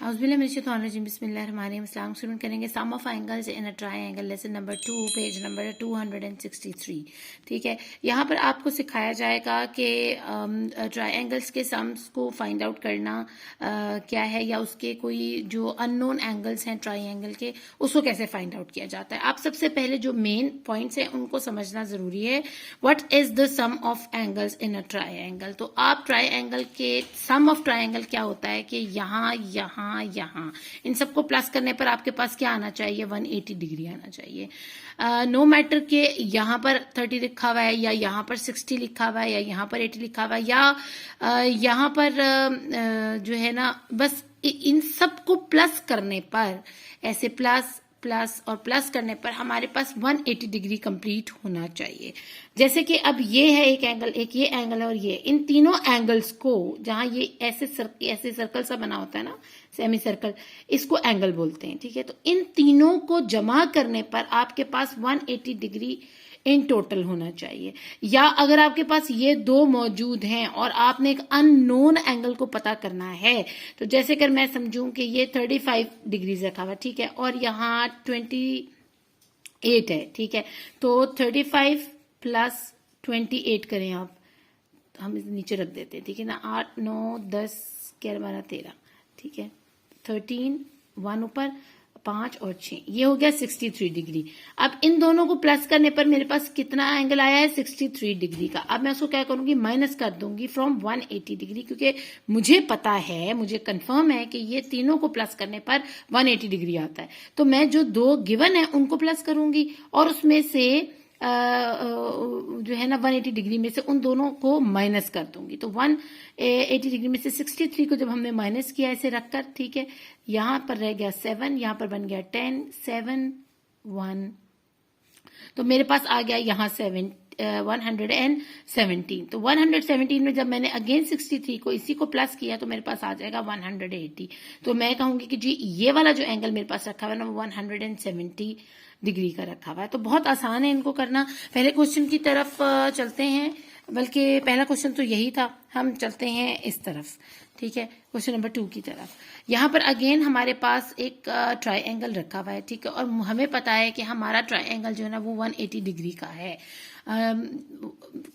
बिस्मिल्लाहिर्रहमानिर्रहीम। स्टूडेंट करेंगे sum of angles in a triangle, lesson number 2, page number 263। ठीक है, यहाँ पर आपको सिखाया जाएगा कि ट्रायंगल्स के सम्स को फाइंड आउट करना क्या है, या उसके कोई जो अननोन एंगल्स हैं ट्रायंगल के उसको कैसे फाइंड आउट किया जाता है। आप सबसे पहले जो मेन पॉइंट्स हैं उनको समझना जरूरी है। What is the sum of angles in a triangle. तो आप ट्रायंगल के सम ऑफ ट्रायंगल क्या होता है कि यहाँ यहाँ यहाँ इन सबको प्लस करने पर आपके पास क्या आना चाहिए, 180 डिग्री आना चाहिए। नो मैटर के यहाँ पर 30 लिखा हुआ है, या यहाँ पर 60 लिखा हुआ है, या यहाँ पर 80 लिखा हुआ है, या यहाँ पर जो है ना, बस इन सबको प्लस करने पर, ऐसे प्लस प्लस और प्लस करने पर हमारे पास 180 डिग्री कंप्लीट होना चाहिए। जैसे कि अब ये है एक एंगल, एक ये एंगल है, और ये इन तीनों एंगल्स को, जहां ये ऐसे सर्कल सा बना होता है ना, सेमी सर्कल, इसको एंगल बोलते हैं। ठीक है, तो इन तीनों को जमा करने पर आपके पास 180 डिग्री इन टोटल होना चाहिए। या अगर आपके पास ये दो मौजूद हैं और आपने एक अननोन एंगल को पता करना है, तो जैसे अगर मैं समझूं कि ये 35 डिग्रीज रखा हुआ, ठीक है, और यहाँ 28 है, ठीक है, तो 35 प्लस 28 करें आप, हम इसे नीचे रख देते हैं, ठीक है ना, 8 9 10 11 12 13, ठीक है, 13 1 ऊपर 5 और 6, ये हो गया 63 डिग्री। अब इन दोनों को प्लस करने पर मेरे पास कितना एंगल आया है, 63 डिग्री का। अब मैं उसको क्या करूंगी, माइनस कर दूंगी फ्रॉम 180 डिग्री, क्योंकि मुझे पता है, मुझे कंफर्म है कि ये तीनों को प्लस करने पर 180 डिग्री आता है। तो मैं जो दो गिवन है उनको प्लस करूंगी, और उसमें से जो है ना 180 डिग्री में से उन दोनों को माइनस कर दूंगी। तो 180 डिग्री में से 63 को जब हमने माइनस किया ऐसे रखकर, ठीक है, यहां पर रह गया 7, यहां पर बन गया 10, 7 1, तो मेरे पास आ गया यहाँ 117। तो 117 में जब मैंने अगेन 63 को इसी को प्लस किया तो मेरे पास आ जाएगा 180। तो मैं कहूंगी कि जी ये वाला जो एंगल मेरे पास रखा हुआ है ना, वो 170 डिग्री का रखा हुआ है। तो बहुत आसान है इनको करना। पहले क्वेश्चन की तरफ चलते हैं, बल्कि पहला क्वेश्चन तो यही था, हम चलते हैं इस तरफ, ठीक है, क्वेश्चन नंबर 2 की तरफ। यहाँ पर अगेन हमारे पास एक ट्रायंगल रखा हुआ है, ठीक है, और हमें पता है कि हमारा ट्रायंगल जो है ना वो 180 डिग्री का है।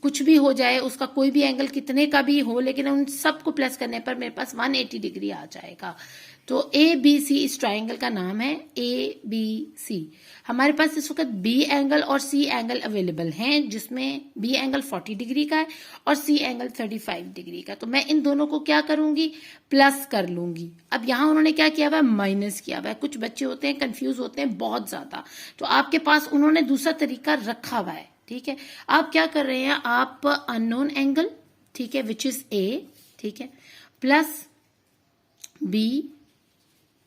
कुछ भी हो जाए, उसका कोई भी एंगल कितने का भी हो, लेकिन उन सबको प्लस करने पर मेरे पास 180 डिग्री आ जाएगा। तो ABC इस ट्रायंगल का नाम है, ABC। हमारे पास इस वक्त B एंगल और C एंगल अवेलेबल हैं, जिसमें B एंगल 40 डिग्री का है और C एंगल 35 डिग्री का। तो मैं इन दोनों को क्या करूंगी, प्लस कर लूंगी। अब यहां उन्होंने क्या किया हुआ है, माइनस किया हुआ है। कुछ बच्चे होते हैं कंफ्यूज होते हैं बहुत ज्यादा, तो आपके पास उन्होंने दूसरा तरीका रखा हुआ है, ठीक है। आप क्या कर रहे हैं, आप अननोन एंगल, ठीक है, विच इज A, ठीक है, प्लस B,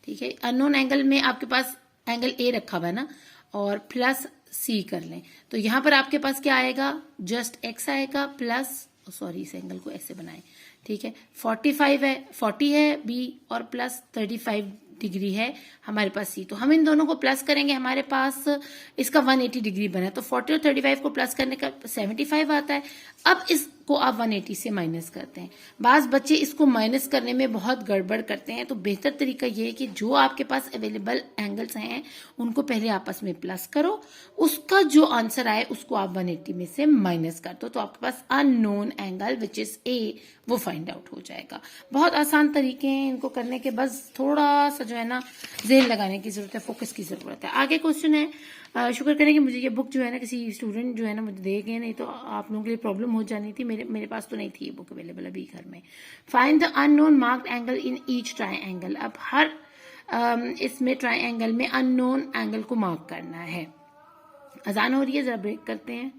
ठीक है, अननोन एंगल में आपके पास एंगल A रखा हुआ है ना, और प्लस C कर लें। तो यहां पर आपके पास क्या आएगा, जस्ट X आएगा, प्लस, सॉरी इस एंगल को ऐसे बनाएं, ठीक है, 45 है, 40 है B, और प्लस 35 डिग्री है हमारे पास C। तो हम इन दोनों को प्लस करेंगे, हमारे पास इसका 180 डिग्री बना। तो 40 और 35 को प्लस करने का 75 आता है। अब इसको आप 180 से माइनस करते हैं। बाज बच्चे इसको माइनस करने में बहुत गड़बड़ करते हैं, तो बेहतर तरीका ये है कि जो आपके पास अवेलेबल एंगल्स हैं उनको पहले आपस में प्लस करो, उसका जो आंसर आए उसको आप 180 में से माइनस कर दो, तो आपके पास unknown angle which is A वो फाइंड आउट हो जाएगा। बहुत आसान तरीके हैं इनको करने के, बस थोड़ा सा जो है ना ज़हन लगाने की जरूरत है, फोकस की जरूरत है। आगे क्वेश्चन है, शुक्र करें कि मुझे ये बुक जो है ना किसी स्टूडेंट जो है ना मुझे दे गए, नहीं तो आप लोगों के लिए प्रॉब्लम हो जानी थी। मेरे पास तो नहीं थी ये बुक अवेलेबल अभी घर में। Find the unknown marked angle in each triangle. अब हर इसमें ट्रायंगल में अननोन एंगल को मार्क करना है। अजान हो रही है, जरा ब्रेक करते हैं।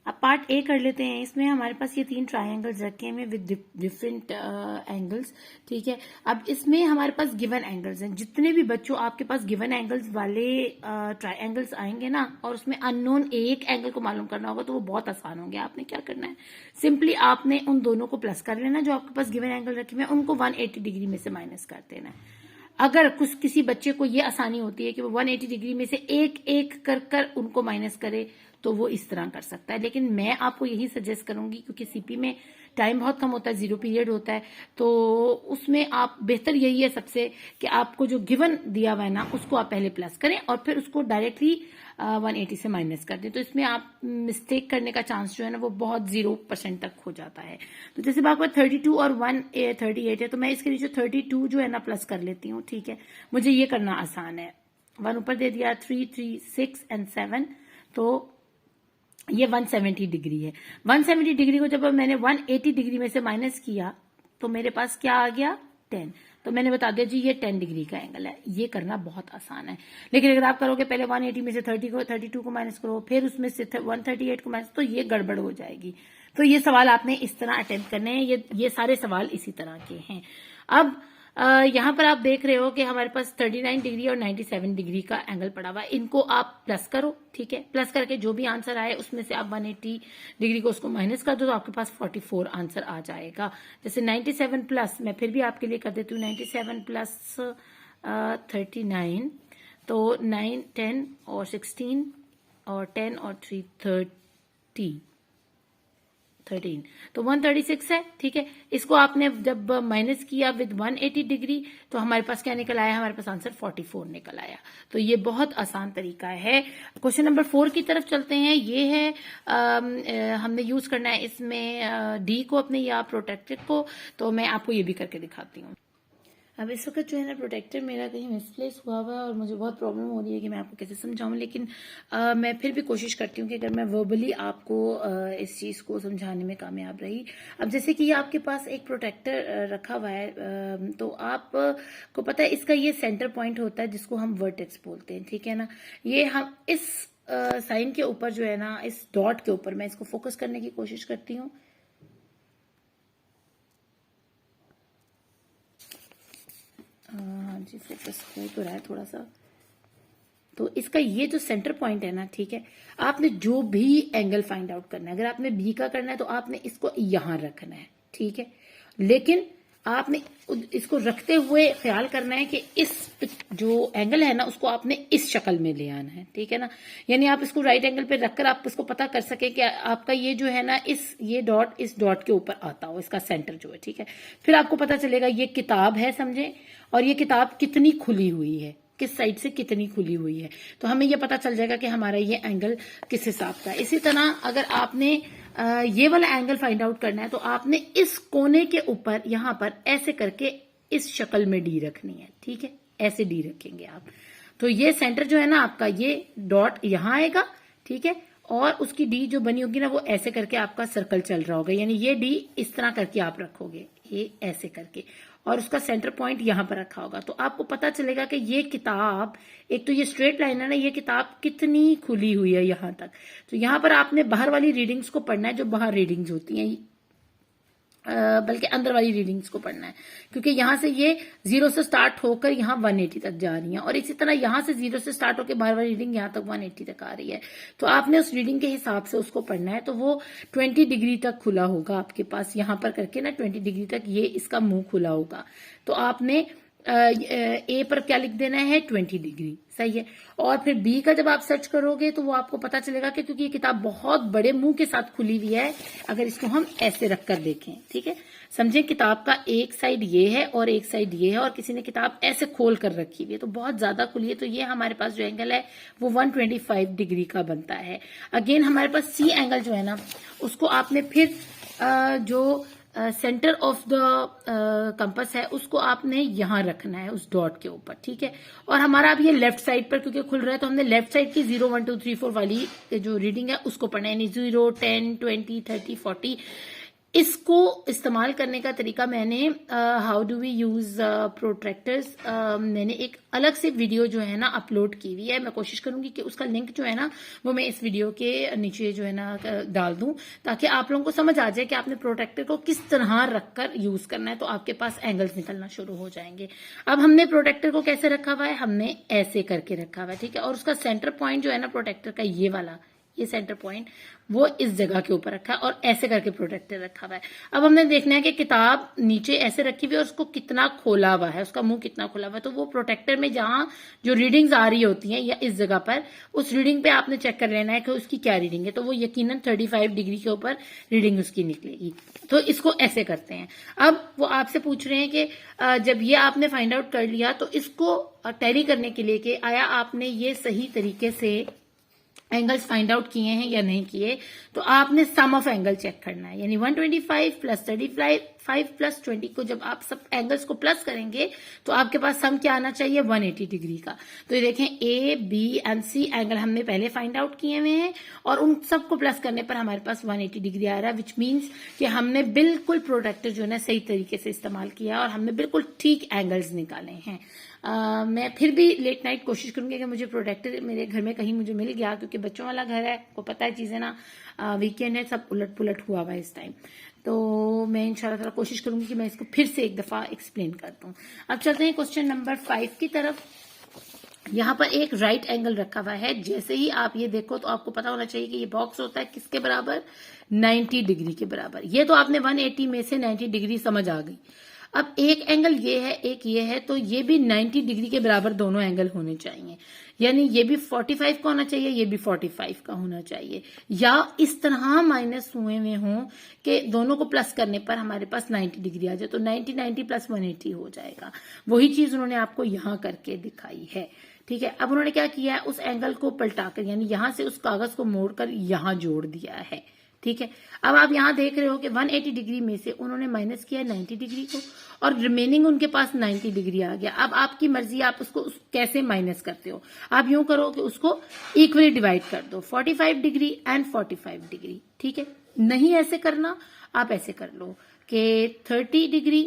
अब पार्ट A कर लेते हैं। इसमें हमारे पास ये 3 ट्रायंगल्स रखे हैं विद डिफरेंट एंगल्स, ठीक है। अब इसमें हमारे पास गिवन एंगल्स हैं। जितने भी बच्चों आपके पास गिवन एंगल्स वाले ट्रायंगल्स आएंगे ना, और उसमें अननोन एक एंगल को मालूम करना होगा, तो वो बहुत आसान होंगे। आपने क्या करना है, सिंपली आपने उन दोनों को प्लस कर लेना जो आपके पास गिवन एंगल रखे हुए हैं, उनको 180 डिग्री में से माइनस कर देना है। अगर किसी बच्चे को ये आसानी होती है कि वो 180 डिग्री में से एक एक कर उनको माइनस करे, तो वो इस तरह कर सकता है। लेकिन मैं आपको यही सजेस्ट करूंगी, क्योंकि सीपी में टाइम बहुत कम होता है, 0 पीरियड होता है, तो उसमें आप बेहतर यही है सबसे कि आपको जो गिवन दिया हुआ है ना उसको आप पहले प्लस करें और फिर उसको डायरेक्टली 180 से माइनस कर दें। तो इसमें आप मिस्टेक करने का चांस जो है ना वो बहुत 0% तक हो जाता है। तो जैसे बात 32 और 138 है, तो मैं इसके नीचे 32 जो है ना प्लस कर लेती हूँ, ठीक है, मुझे ये करना आसान है। 1 ऊपर दे दिया, 3, 3, 6 एंड 7, तो ये 170 डिग्री है। 170 डिग्री को जब मैंने 180 डिग्री में से माइनस किया तो मेरे पास क्या आ गया, 10। तो मैंने बता दिया जी ये 10 डिग्री का एंगल है। ये करना बहुत आसान है, लेकिन अगर आप करोगे पहले 180 में से 32 को माइनस करो, फिर उसमें से 138 को माइनस, तो ये गड़बड़ हो जाएगी। तो ये सवाल आपने इस तरह अटेम्प्ट करने हैं। ये सारे सवाल इसी तरह के हैं। अब यहाँ पर आप देख रहे हो कि हमारे पास 39 डिग्री और 97 डिग्री का एंगल पड़ा हुआ है। इनको आप प्लस करो, ठीक है, प्लस करके जो भी आंसर आए उसमें से आप 180 डिग्री को उसको माइनस कर दो तो आपके पास 44 आंसर आ जाएगा। जैसे 97 प्लस, मैं फिर भी आपके लिए कर देती हूँ, 97 प्लस 39, तो 9, 10 और 16 और 10 और 3 13, तो 136 है, ठीक है। इसको आपने जब माइनस किया विद 180 डिग्री तो हमारे पास क्या निकल आया, हमारे पास आंसर 44 निकल आया। तो ये बहुत आसान तरीका है। क्वेश्चन नंबर 4 की तरफ चलते हैं। ये है हमने यूज करना है इसमें डी को अपने या प्रोटेक्टर को, तो मैं आपको ये भी करके दिखाती हूँ। अब इस वक्त जो है ना प्रोटेक्टर मेरा कहीं मिसप्लेस हुआ हुआ है और मुझे बहुत प्रॉब्लम हो रही है कि मैं आपको कैसे समझाऊं, लेकिन मैं फिर भी कोशिश करती हूँ कि अगर मैं वर्बली आपको इस चीज़ को समझाने में कामयाब रही। अब जैसे कि ये आपके पास एक प्रोटेक्टर रखा हुआ है, तो आप को पता है इसका ये सेंटर पॉइंट होता है जिसको हम वर्टेक्स बोलते हैं, ठीक है ना। ये हम इस साइन के ऊपर जो है ना, इस डॉट के ऊपर मैं इसको फोकस करने की कोशिश करती हूँ। हाँ जी, फोकस हो तो रहा है थोड़ा सा। तो इसका ये जो सेंटर पॉइंट है ना, ठीक है, आपने जो भी एंगल फाइंड आउट करना है, अगर आपने बी का करना है तो आपने इसको यहां रखना है, ठीक है, लेकिन आपने इसको रखते हुए ख्याल करना है कि इस जो एंगल है ना उसको आपने इस शक्ल में ले आना है, ठीक है ना। यानी आप इसको राइट एंगल पे रखकर आप इसको पता कर सके कि आपका ये जो है ना ये डॉट इस डॉट के ऊपर आता हो, इसका सेंटर जो है, ठीक है। फिर आपको पता चलेगा ये किताब है, समझे, और ये किताब कितनी खुली हुई है, किस साइड से कितनी खुली हुई है, तो हमें ये पता चल जाएगा कि हमारा ये एंगल किस हिसाब का है। इसी तरह अगर आपने ये वाला एंगल फाइंड आउट करना है तो आपने इस कोने के ऊपर यहां पर ऐसे करके इस शक्ल में डी रखनी है, ठीक है, ऐसे डी रखेंगे आप। तो ये सेंटर जो है ना आपका, ये डॉट यहां आएगा, ठीक है, और उसकी डी जो बनी होगी ना वो ऐसे करके आपका सर्कल चल रहा होगा, यानी ये डी इस तरह करके आप रखोगे, ये ऐसे करके, और उसका सेंटर पॉइंट यहां पर रखा होगा। तो आपको पता चलेगा कि ये किताब, एक तो ये स्ट्रेट लाइन है ना, ये किताब कितनी खुली हुई है यहां तक। तो यहां पर आपने बाहर वाली रीडिंग्स को पढ़ना है, जो बाहर रीडिंग्स होती हैं, बल्कि अंदर वाली रीडिंग्स को पढ़ना है, क्योंकि यहां से ये 0 से स्टार्ट होकर यहां 180 तक जा रही है, और इसी तरह यहां से 0 से स्टार्ट होकर बाहर वाली रीडिंग यहां तक 180 तक आ रही है। तो आपने उस रीडिंग के हिसाब से उसको पढ़ना है। तो वो 20 डिग्री तक खुला होगा आपके पास, यहां पर करके ना 20 डिग्री तक ये इसका मुंह खुला होगा। तो आपने ए पर क्या लिख देना है, 20 डिग्री, सही है। और फिर बी का जब आप सर्च करोगे तो वो आपको पता चलेगा कि क्योंकि ये किताब बहुत बड़े मुंह के साथ खुली हुई है, अगर इसको हम ऐसे रखकर देखें, ठीक है, समझे, किताब का एक साइड ये है और एक साइड ये है, और किसी ने किताब ऐसे खोल कर रखी हुई है तो बहुत ज्यादा खुली है, तो ये हमारे पास जो एंगल है वो 125 डिग्री का बनता है। अगेन हमारे पास सी एंगल जो है ना उसको आपने फिर जो सेंटर ऑफ द कंपास है उसको आपने यहां रखना है उस डॉट के ऊपर, ठीक है। और हमारा अब ये लेफ्ट साइड पर क्योंकि खुल रहा है तो हमने लेफ्ट साइड की 0, 1, 2, 3, 4 वाली जो रीडिंग है उसको पढ़ना है, यानी 0, 10, 20, 30, 40। इसको इस्तेमाल करने का तरीका मैंने हाउ डू वी यूज प्रोट्रैक्टर्स, मैंने एक अलग से वीडियो जो है ना अपलोड की हुई है। मैं कोशिश करूंगी कि उसका लिंक जो है ना वो मैं इस वीडियो के नीचे जो है ना डाल दूं, ताकि आप लोगों को समझ आ जाए कि आपने प्रोटेक्टर को किस तरह रखकर यूज करना है, तो आपके पास एंगल्स निकलना शुरू हो जाएंगे। अब हमने प्रोटेक्टर को कैसे रखा हुआ है, हमने ऐसे करके रखा हुआ है, ठीक है, और उसका सेंटर पॉइंट जो है ना प्रोटेक्टर का ये वाला ये सेंटर पॉइंट वो इस जगह के ऊपर रखा है और ऐसे करके प्रोटेक्टर रखा हुआ है। अब हमने देखना है कि किताब नीचे ऐसे रखी हुई है, उसको कितना खोला हुआ है, उसका मुंह कितना खोला हुआ है। तो वो प्रोटेक्टर में जहां जो रीडिंग्स आ रही होती हैं या इस जगह पर, उस रीडिंग पे आपने चेक कर लेना है कि उसकी क्या रीडिंग है। तो वो यकीनन 35 डिग्री के ऊपर रीडिंग उसकी निकलेगी। तो इसको ऐसे करते हैं। अब वो आपसे पूछ रहे हैं कि जब ये आपने फाइंड आउट कर लिया तो इसको टैली करने के लिए कि आया आपने ये सही तरीके से एंगल्स फाइंड आउट किए हैं या नहीं किए, तो आपने सम ऑफ एंगल चेक करना है। यानी 125 प्लस 35 प्लस 20 को जब आप सब एंगल्स को प्लस करेंगे तो आपके पास सम क्या आना चाहिए, 180 डिग्री का। तो ये देखें A B and C angle हमने पहले फाइंड आउट किए हुए हैं और उन सबको प्लस करने पर हमारे पास 180 डिग्री आ रहा है, विच मीन्स कि हमने बिल्कुल प्रोटेक्टर जो है ना सही तरीके से इस्तेमाल किया और हमने बिल्कुल ठीक एंगल्स निकाले हैं। मैं फिर भी लेट नाइट कोशिश करूंगी कि मुझे प्रोटेक्टर मेरे घर में कहीं मुझे मिल गया, क्योंकि बच्चों वाला घर है, को पता है चीजें ना, वीकेंड है, सब उलट पुलट हुआ हुआ है इस टाइम। तो मैं इंशाल्लाह ताला कोशिश करूंगी कि मैं इसको फिर से एक दफा एक्सप्लेन कर दूं। अब चलते हैं क्वेश्चन नंबर 5 की तरफ। यहाँ पर एक राइट एंगल रखा हुआ है। जैसे ही आप ये देखो तो आपको पता होना चाहिए कि ये बॉक्स होता है किसके बराबर, 90 डिग्री के बराबर। ये तो आपने 180 में से 90 डिग्री समझ आ गई। अब एक एंगल ये है, एक ये है, तो ये भी 90 डिग्री के बराबर दोनों एंगल होने चाहिए। यानी ये भी 45 का होना चाहिए, ये भी 45 का होना चाहिए, या इस तरह माइनस हुए हुए हों कि दोनों को प्लस करने पर हमारे पास 90 डिग्री आ जाए। तो 90 प्लस 180 हो जाएगा। वही चीज उन्होंने आपको यहां करके दिखाई है। ठीक है, अब उन्होंने क्या किया है, उस एंगल को पलटाकर यानी यहां से उस कागज को मोड़कर यहां जोड़ दिया है। ठीक है, अब आप यहां देख रहे हो कि 180 डिग्री में से उन्होंने माइनस किया 90 डिग्री को और रिमेनिंग उनके पास 90 डिग्री आ गया। अब आपकी मर्जी, आप उसको कैसे माइनस करते हो। आप यूं करो कि उसको इक्वली डिवाइड कर दो, 45 डिग्री एंड 45 डिग्री। ठीक है, नहीं ऐसे करना, आप ऐसे कर लो कि 30 डिग्री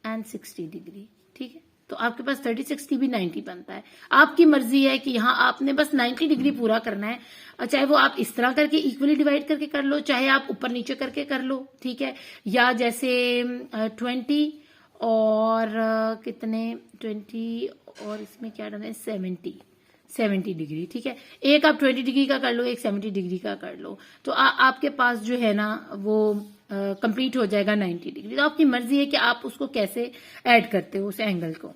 एंड 60 डिग्री। ठीक है, तो आपके पास 30 60 भी 90 बनता है। आपकी मर्जी है कि यहाँ आपने बस 90 डिग्री पूरा करना है, चाहे वो आप इस तरह करके इक्वली डिवाइड करके कर लो, चाहे आप ऊपर नीचे करके कर लो। ठीक है, या जैसे 20 और कितने 20 और इसमें क्या डालना है 70 डिग्री। ठीक है, एक आप 20 डिग्री का कर लो, एक 70 डिग्री का कर लो, तो आपके पास जो है ना वो कंप्लीट हो जाएगा 90 डिग्री। तो आपकी मर्जी है कि आप उसको कैसे ऐड करते हो उस एंगल को।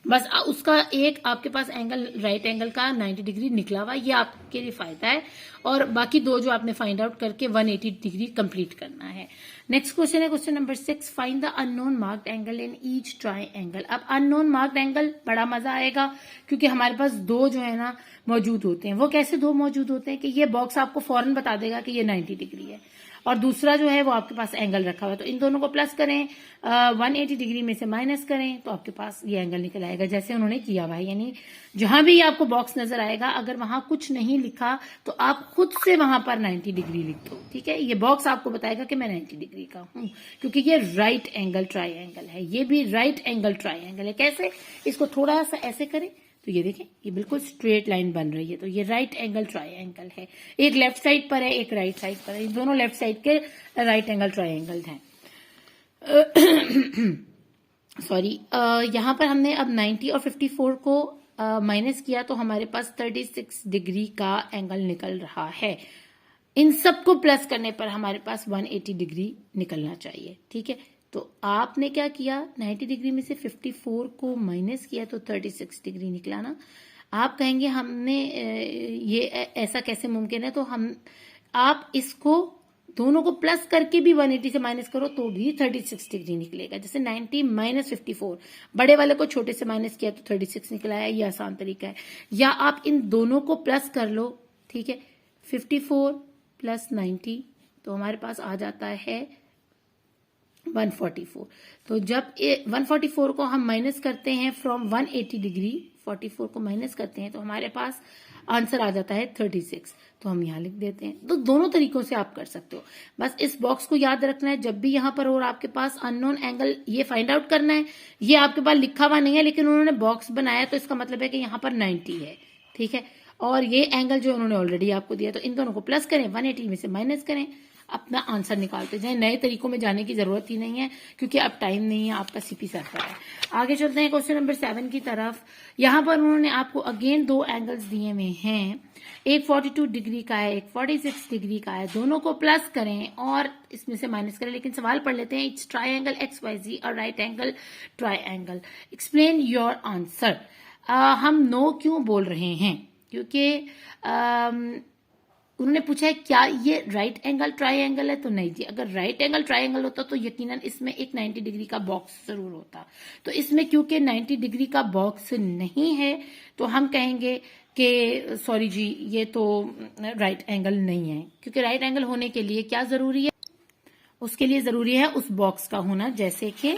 बस उसका एक आपके पास एंगल राइट एंगल का 90 डिग्री निकला हुआ, ये आपके लिए फायदा है, और बाकी दो जो आपने फाइंड आउट करके 180 डिग्री कंप्लीट करना है। नेक्स्ट क्वेश्चन है question number 6, find the unknown marked angle in each triangle. अब अननोन मार्क्ड एंगल बड़ा मजा आएगा, क्योंकि हमारे पास दो जो है ना मौजूद होते हैं। वो कैसे दो मौजूद होते हैं कि ये बॉक्स आपको फौरन बता देगा कि ये 90 डिग्री है, और दूसरा जो है वो आपके पास एंगल रखा हुआ है। तो इन दोनों को प्लस करें, 180 डिग्री में से माइनस करें, तो आपके पास ये एंगल निकल आएगा जैसे उन्होंने किया हुआ है। यानी जहां भी आपको बॉक्स नजर आएगा, अगर वहां कुछ नहीं लिखा तो आप खुद से वहां पर 90 डिग्री लिख दो। ठीक है, ये बॉक्स आपको बताएगा कि मैं 90 डिग्री का हूं, क्योंकि ये राइट एंगल ट्रायंगल है। ये भी राइट एंगल ट्रायंगल है। कैसे, इसको थोड़ा सा ऐसे करें तो ये देखें ये बिल्कुल स्ट्रेट लाइन बन रही है। तो ये राइट एंगल ट्रायंगल है। एक लेफ्ट साइड पर है, एक राइट साइड पर है। ये दोनों लेफ्ट साइड के राइट एंगल ट्रायंगल हैं। सॉरी, यहां पर हमने अब 90 और 54 को माइनस किया तो हमारे पास 36 डिग्री का एंगल निकल रहा है। इन सबको प्लस करने पर हमारे पास 180 डिग्री निकलना चाहिए। ठीक है, तो आपने क्या किया, 90 डिग्री में से 54 को माइनस किया तो 36 डिग्री निकला ना। आप कहेंगे हमने ये ऐसा कैसे मुमकिन है, तो आप इसको दोनों को प्लस करके भी 180 से माइनस करो तो भी 36 डिग्री निकलेगा। जैसे 90 माइनस 54, बड़े वाले को छोटे से माइनस किया तो 36 निकला है। ये आसान तरीका है। या आप इन दोनों को प्लस कर लो। ठीक है, 54 प्लस 90 तो हमारे पास आ जाता है 144। तो जब 144 को हम माइनस करते हैं फ्रॉम 180 डिग्री, 44 को माइनस करते हैं तो हमारे पास आंसर आ जाता है 36। तो हम यहां लिख देते हैं। तो दोनों तरीकों से आप कर सकते हो। बस इस बॉक्स को याद रखना है, जब भी यहां पर और आपके पास अननोन एंगल ये फाइंड आउट करना है। ये आपके पास लिखा हुआ नहीं है, लेकिन उन्होंने बॉक्स बनाया तो इसका मतलब है कि यहां पर 90 है। ठीक है, और ये एंगल जो उन्होंने ऑलरेडी आपको दिया, तो इन दोनों को प्लस करें, 180 में से माइनस करें, अपना आंसर निकालते जाएं। नए तरीकों में जाने की जरूरत ही नहीं है क्योंकि अब टाइम नहीं है, आपका सीपी सर पर है। आगे चलते हैं क्वेश्चन नंबर 7 की तरफ। यहाँ पर उन्होंने आपको अगेन दो एंगल्स दिए हुए हैं, एक 42 डिग्री का है, एक 46 डिग्री का है। दोनों को प्लस करें और इसमें से माइनस करें। लेकिन सवाल पढ़ लेते हैं। इट्स ट्राइंगल XYZ और right angle triangle, explain your answer. हम नो क्यों बोल रहे हैं? क्योंकि उन्होंने पूछा है क्या ये राइट एंगल ट्राइंगल है, तो नहीं जी। अगर राइट एंगल ट्राइंगल होता तो यकीनन इसमें एक 90 डिग्री का बॉक्स जरूर होता। तो इसमें क्योंकि 90 डिग्री का बॉक्स नहीं है तो हम कहेंगे कि सॉरी जी, ये तो राइट एंगल नहीं है। क्योंकि राइट एंगल होने के लिए क्या जरूरी है? उसके लिए जरूरी है उस बॉक्स का होना, जैसे कि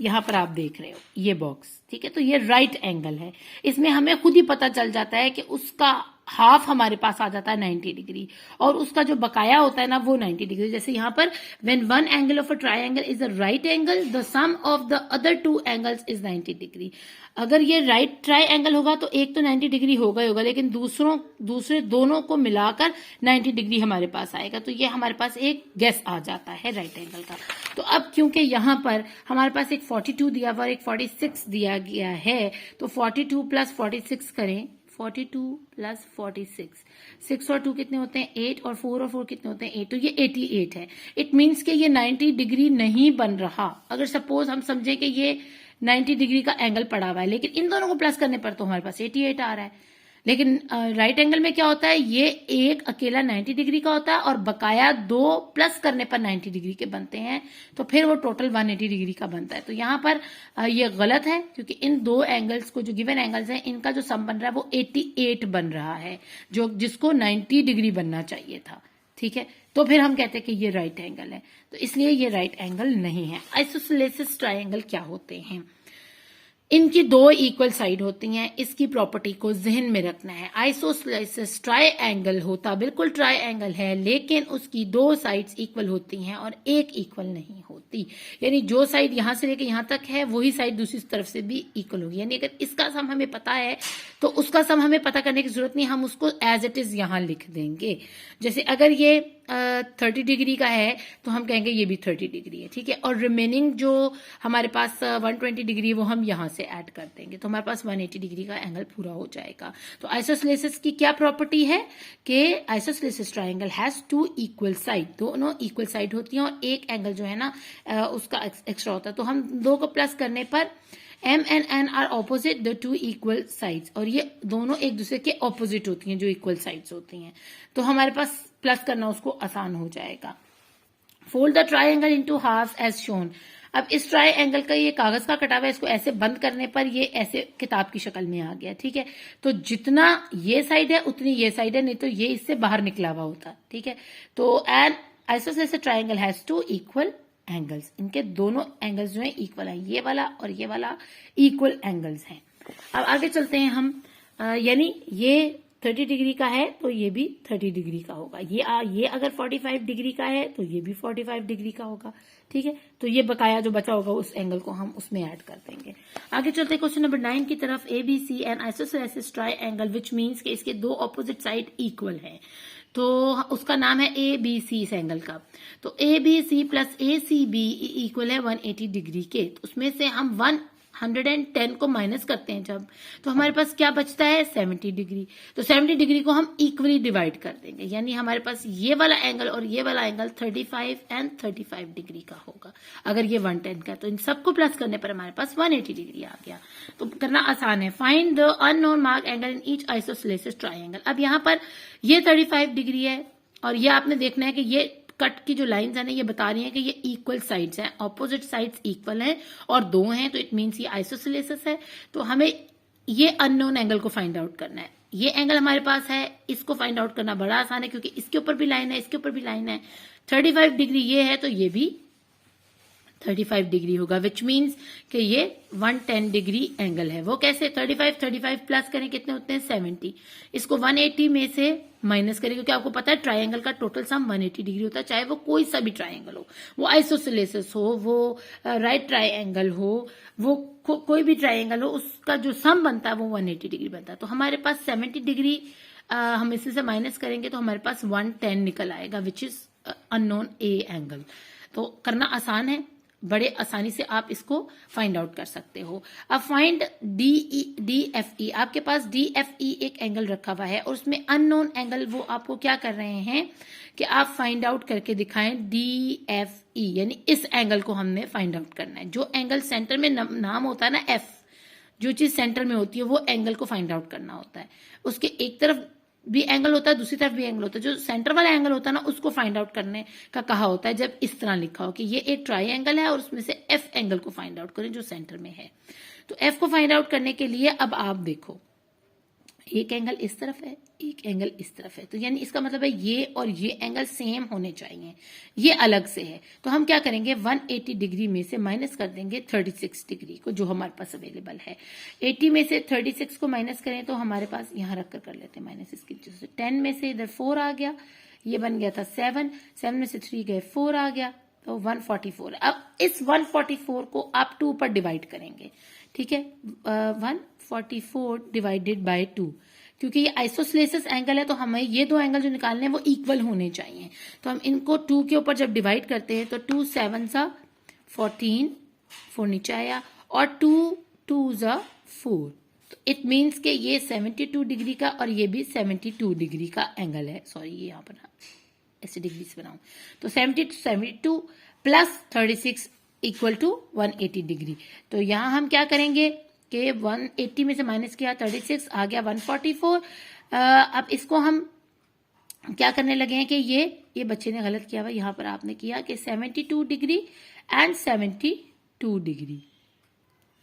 यहां पर आप देख रहे हो ये बॉक्स, ठीक है। तो ये राइट एंगल है। इसमें हमें खुद ही पता चल जाता है कि उसका हाफ हमारे पास आ जाता है 90 डिग्री और उसका जो बकाया होता है ना वो 90 डिग्री। जैसे यहां पर when one angle of a triangle is a right angle the sum of the other two angles is 90 degree. अगर ये राइट ट्राइंगल होगा तो एक तो 90 डिग्री होगा ही होगा, लेकिन दूसरे दोनों को मिलाकर 90 डिग्री हमारे पास आएगा। तो ये हमारे पास एक गेस आ जाता है राइट एंगल का। तो अब क्योंकि यहां पर हमारे पास एक 42 दिया हुआ और एक 46 दिया गया है, तो 42 प्लस 46 करें, 42 प्लस 46, 6 और 2 कितने होते हैं 8, और 4 और 4 कितने होते हैं 8, तो ये 88 है। इट मीन्स कि ये 90 डिग्री नहीं बन रहा। अगर सपोज हम समझे कि ये 90 डिग्री का एंगल पड़ा हुआ है, लेकिन इन दोनों को प्लस करने पर तो हमारे पास 88 आ रहा है। लेकिन राइट एंगल में क्या होता है, ये एक अकेला 90 डिग्री का होता है और बकाया दो प्लस करने पर 90 डिग्री के बनते हैं, तो फिर वो टोटल 180 डिग्री का बनता है। तो यहाँ पर ये गलत है क्योंकि इन दो एंगल्स को, जो गिवन एंगल्स हैं, इनका जो सम बन रहा है वो 88 बन रहा है, जो जिसको 90 डिग्री बनना चाहिए था, ठीक है। तो फिर हम कहते हैं कि ये राइट एंगल है, तो इसलिए ये राइट एंगल नहीं है। आइसोसेलेसिस ट्राइंगल क्या होते हैं? इनकी दो इक्वल साइड होती हैं। इसकी प्रॉपर्टी को जहन में रखना है। आइसोसेलेसिस ट्राइंगल होता बिल्कुल ट्राइंगल है, लेकिन उसकी दो साइड्स इक्वल होती हैं और एक इक्वल नहीं होती। यानी जो साइड यहां से लेकर यहां तक है वही साइड दूसरी तरफ से भी इक्वल होगी। यानी अगर इसका सम हमें पता है तो उसका सम हमें पता करने की जरूरत नहीं, हम उसको एज इट इज यहां लिख देंगे। जैसे अगर ये 30 डिग्री का है तो हम कहेंगे ये भी 30 डिग्री है, ठीक है। और रिमेनिंग जो हमारे पास 120 डिग्री वो हम यहां से ऐड कर देंगे, तो हमारे पास 180 डिग्री का एंगल पूरा हो जाएगा। तो आइसोसेलेसिस की क्या प्रॉपर्टी है कि isosceles triangle has two equal side, दोनों इक्वल साइड होती हैं और एक एंगल जो है ना उसका एक्स्ट्रा होता है। तो हम दो को प्लस करने पर M and N are opposite the two equal sides, और ये दोनों एक दूसरे के ऑपोजिट होती हैं जो इक्वल साइड्स होती हैं। तो हमारे पास प्लस करना उसको आसान हो जाएगा। Fold the triangle into half as shown. अब इस ट्राइंगल का ये कागज का कटा हुआ है, इसको ऐसे बंद करने पर ये ऐसे किताब की शक्ल में आ गया, ठीक है। तो जितना ये साइड है उतनी ये साइड है, नहीं तो ये इससे बाहर निकला हुआ होता, ठीक है। तो an isosceles triangle has two equal angles, इनके दोनों एंगल्स जो है इक्वल है, ये वाला और ये वाला इक्वल एंगल्स हैं। अब आगे चलते हैं हम, यानी ये 30 डिग्री का है तो ये भी 30 डिग्री का होगा। ये अगर 45 डिग्री का है तो ये भी 45 डिग्री का होगा, ठीक है। तो ये बकाया जो बचा होगा उस एंगल को हम उसमें ऐड कर देंगे। आगे चलते हैं क्वेश्चन नंबर 9 की तरफ। ABC an isosceles triangle which means कि इसके दो ऑपोजिट साइड इक्वल है, तो उसका नाम है ABC इस एंगल का। तो ABC प्लस ACB इक्वल है 180 डिग्री के। तो उसमें से हम 110 को माइनस करते हैं जब, तो हमारे पास क्या बचता है 70 डिग्री। तो 70 डिग्री को हम इक्वली डिवाइड कर देंगे, यानी हमारे पास ये वाला एंगल और ये वाला एंगल 35 एंड 35 डिग्री का होगा। अगर ये 110 का है तो इन सबको प्लस करने पर हमारे पास 180 डिग्री आ गया। तो करना आसान है। Find the unknown mark angle in each isosceles triangle. अब यहाँ पर ये 35 डिग्री है और ये आपने देखना है कि ये कट की जो लाइंस है ना ये बता रही हैं कि ये इक्वल साइड्स हैं, ऑपोजिट साइड्स इक्वल हैं और दो हैं, तो इट मींस ये आइसोसेलेसिस है। तो हमें ये अननोन एंगल को फाइंड आउट करना है। ये एंगल हमारे पास है, इसको फाइंड आउट करना बड़ा आसान है क्योंकि इसके ऊपर भी लाइन है, इसके ऊपर भी लाइन है। 35 डिग्री ये है तो ये भी 35 डिग्री होगा, विच मीन्स कि ये 110 डिग्री एंगल है। वो कैसे? 35 प्लस करें कितने होते हैं 70। इसको 180 में से माइनस करें क्योंकि आपको पता है ट्राइंगल का टोटल सम 180 डिग्री होता है, चाहे वो कोई सा भी ट्राइंगल हो, वो आइसोसेलेसिस हो, वो राइट ट्राइंगल हो, वो कोई भी ट्राइंगल हो, उसका जो सम बनता है वो 180 डिग्री बनता है। तो हमारे पास 70 डिग्री हम इसी से माइनस करेंगे तो हमारे पास 110 निकल आएगा, which is unknown A angle. तो करना आसान है, बड़े आसानी से आप इसको फाइंड आउट कर सकते हो। अब फाइंड डी एफ ई, आपके पास डी एफ ई एक एंगल रखा हुआ है और उसमें अननोन एंगल वो आपको क्या कर रहे हैं कि आप फाइंड आउट करके दिखाएं डी एफ ई, यानी इस एंगल को हमने फाइंड आउट करना है। जो एंगल सेंटर में नाम होता है ना एफ, जो चीज सेंटर में होती है वो एंगल को फाइंड आउट करना होता है। उसके एक तरफ भी एंगल होता है, दूसरी तरफ भी एंगल होता है। जो सेंटर वाला एंगल होता है ना उसको फाइंड आउट करने का कहा होता है जब इस तरह लिखा हो कि ये एक ट्राइंगल है और उसमें से एफ एंगल को फाइंड आउट करें जो सेंटर में है। तो एफ को फाइंड आउट करने के लिए अब आप देखो, एक एंगल इस तरफ है, एक एंगल इस तरफ है, तो यानी इसका मतलब है ये और ये एंगल सेम होने चाहिए, ये अलग से है। तो हम क्या करेंगे, 180 डिग्री में से माइनस कर देंगे 36 डिग्री को जो हमारे पास अवेलेबल है। 80 में से 36 को माइनस करें तो हमारे पास यहां रख कर लेते हैं माइनस, इसकी 10 में से इधर 4 आ गया, ये बन गया था 7 में से 3 गए 4 आ गया, तो 144। अब इस 144 को आप 2 पर डिवाइड करेंगे, ठीक है, 144 डिवाइडेड बाय 2, क्योंकि ये आइसोसेलेसिस एंगल है तो हमें ये दो एंगल जो निकालने हैं वो इक्वल होने चाहिए। तो हम इनको 2 के ऊपर जब डिवाइड करते हैं तो 2 7 सा 14, 4 नीचे आया, और 2 2 सा 4, तो इट मीन्स के ये 72 डिग्री का और ये भी 72 डिग्री का एंगल है। सॉरी, ये यहाँ पर ऐसे डिग्री से बनाऊं तो 72 प्लस 36 इक्वल टू 180 डिग्री। तो यहां हम क्या करेंगे कि 180 में से माइनस किया 36 आ गया 144। अब इसको हम क्या करने लगे हैं कि ये बच्चे ने गलत किया हुआ, यहां पर आपने किया कि 72 डिग्री एंड 72 डिग्री,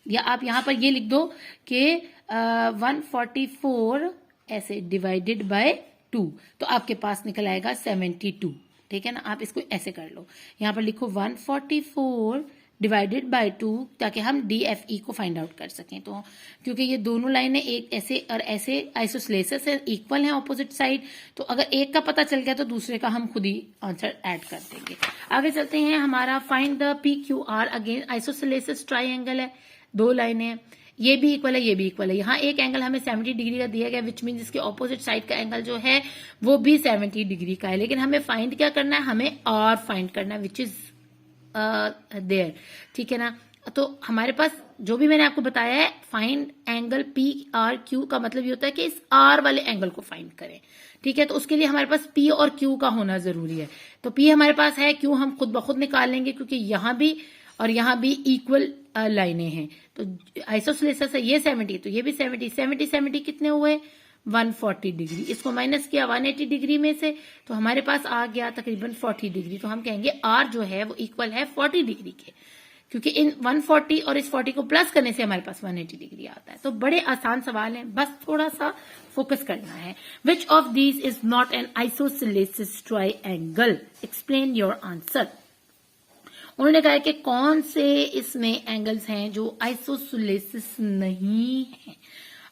या आप यहां पर ये लिख दो कि 144 ऐसे डिवाइडेड बाय 2, तो आपके पास निकल आएगा 72, ठीक है ना। आप इसको ऐसे कर लो, यहां पर लिखो 144 डिवाइडेड बाय 2 ताकि हम DFE को फाइंड आउट कर सकें। तो क्योंकि ये दोनों लाइनें एक ऐसे और ऐसे आइसोसेलेसिस है, इक्वल हैं ऑपोजिट साइड, तो अगर एक का पता चल गया तो दूसरे का हम खुद ही आंसर ऐड कर देंगे। आगे चलते हैं, हमारा find the PQR, again isosceles triangle है, 2 लाइनें हैं, ये भी इक्वल है, ये भी इक्वल है। यहाँ एक एंगल हमें 70 डिग्री का दिया गया, विच मीन इसके ऑपोजिट साइड का एंगल जो है वो भी 70 डिग्री का है, लेकिन हमें फाइंड क्या करना है, हमें R फाइंड करना है, विच इज देयर, ठीक है ना। तो हमारे पास जो भी मैंने आपको बताया है, फाइंड एंगल PRQ का मतलब ये होता है कि इस R वाले एंगल को फाइंड करें, ठीक है। तो उसके लिए हमारे पास P और Q का होना जरूरी है। तो P हमारे पास है, Q हम खुद ब खुद निकाल लेंगे क्योंकि यहां भी और यहां भी इक्वल लाइनें हैं। तो आइसोसेलेसिस है ये 70, तो ये भी 70 कितने हुए 140 डिग्री, इसको माइनस किया 180 डिग्री में से, तो हमारे पास आ गया तकरीबन 40 डिग्री। तो हम कहेंगे R जो है वो इक्वल है 40 डिग्री के, क्योंकि इन 140 और इस 40 को प्लस करने से हमारे पास 180 डिग्री आता है। तो बड़े आसान सवाल हैं, बस थोड़ा सा फोकस करना है। Which of these is not an isosceles triangle, explain your answer. उन्होंने कहा कि कौन से इसमें एंगल्स हैं जो आइसोसेलेसिस नहीं है,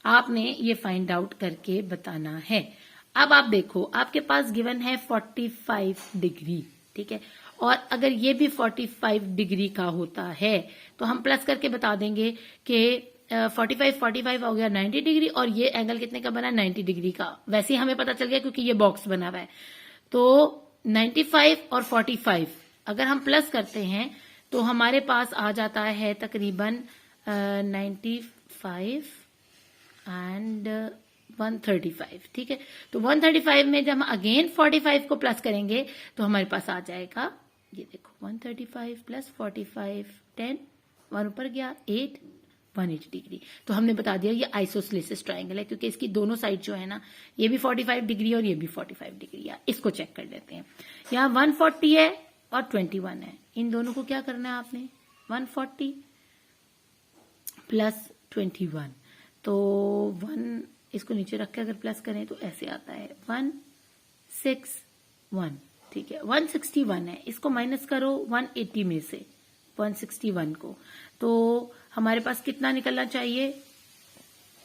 आपने ये फाइंड आउट करके बताना है। अब आप देखो, आपके पास गिवन है 45 डिग्री, ठीक है, और अगर ये भी 45 डिग्री का होता है तो हम प्लस करके बता देंगे कि 45 हो गया 90 डिग्री, और ये एंगल कितने का बना 90 डिग्री का। वैसे ही हमें पता चल गया क्योंकि ये बॉक्स बना हुआ है। तो 95 और 45 अगर हम प्लस करते हैं तो हमारे पास आ जाता है तकरीबन 95 एंड 135, ठीक है। तो 135 में जब हम अगेन 45 को प्लस करेंगे तो हमारे पास आ जाएगा, ये देखो 135 प्लस 45 10, 1 ऊपर गया 8, 180 डिग्री। तो हमने बता दिया ये आइसोसेलेसिस ट्राइंगल है, क्योंकि इसकी दोनों साइड जो है ना, ये भी 45 डिग्री और ये भी 45 डिग्री है। इसको चेक कर लेते हैं। यहाँ 140 है और 21 है, इन दोनों को क्या करना है आपने, 140 प्लस 21, तो 1 इसको नीचे रख के अगर प्लस करें तो ऐसे आता है 161, ठीक है। 161 है, इसको माइनस करो 180 में से 161 को, तो हमारे पास कितना निकलना चाहिए,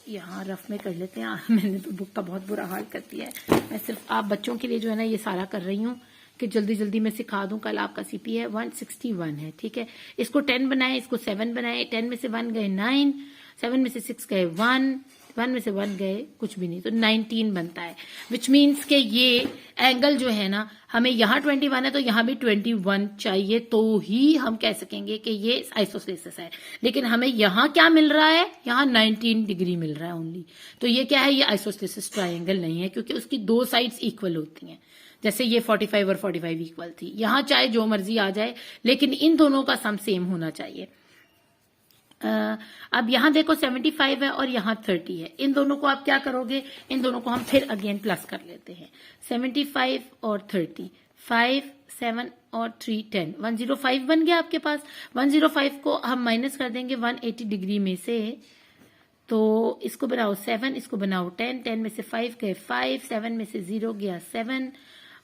यहाँ रफ में कर लेते हैं। मैंने तो बुक का बहुत बुरा हाल कर दिया है, मैं सिर्फ आप बच्चों के लिए जो है ना ये सारा कर रही हूँ कि जल्दी जल्दी मैं सिखा दूं। कल आपका CP है 161 है, ठीक है। इसको 10 बनाए, इसको 7 बनाए, 10 में से 1 गए 9, 7 में से 6 गए 1, 1 में से 1 गए, कुछ भी नहीं, तो 19 बनता है। विच मीन्स के ये एंगल जो है ना, हमें यहाँ 21 है तो यहाँ भी 21 चाहिए, तो ही हम कह सकेंगे कि ये आइसोस्लेसिस है। लेकिन हमें यहाँ क्या मिल रहा है, यहाँ 19 डिग्री मिल रहा है ओनली। तो ये क्या है, ये आइसोस्लेसिस ट्राइंगल नहीं है, क्योंकि उसकी दो साइड्स इक्वल होती हैं। जैसे ये 45 और 45 इक्वल थी, यहाँ चाहे जो मर्जी आ जाए, लेकिन इन दोनों का सम सेम होना चाहिए। अब यहाँ देखो 75 है और यहाँ 30 है, इन दोनों को आप क्या करोगे, इन दोनों को हम फिर अगेन प्लस कर लेते हैं। 75 और 30, 5, 7 और 3, 10, 105 बन गया आपके पास। 105 को हम माइनस कर देंगे 180 डिग्री में से, तो इसको बनाओ 7, इसको बनाओ 10, 10 में से 5 गए 5, 7 में से 0 गया 7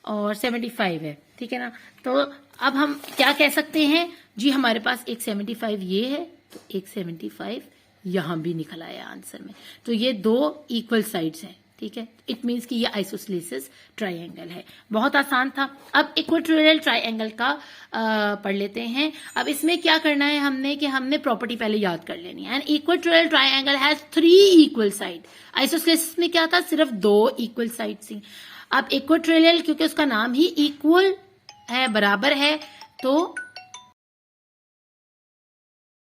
और 75 है, ठीक है ना। तो अब हम क्या कह सकते हैं जी, हमारे पास एक 75 ये है, तो एक 75 यहां भी निकल आया आंसर में। तो ये दो इक्वल साइड्स हैं, ठीक है। इट मीन्स कि ये आइसोस्लेसिस ट्राइंगल है। बहुत आसान था। अब इक्वेटोरियल ट्राइंगल का पढ़ लेते हैं। अब इसमें क्या करना है हमने, कि हमने प्रॉपर्टी पहले याद कर लेनी है। And equatorial triangle has 3 equal side. Isosceles में क्या था, सिर्फ 2 इक्वल साइड थी। अब इक्वेटोरियल, क्योंकि उसका नाम ही इक्वल है, बराबर है, तो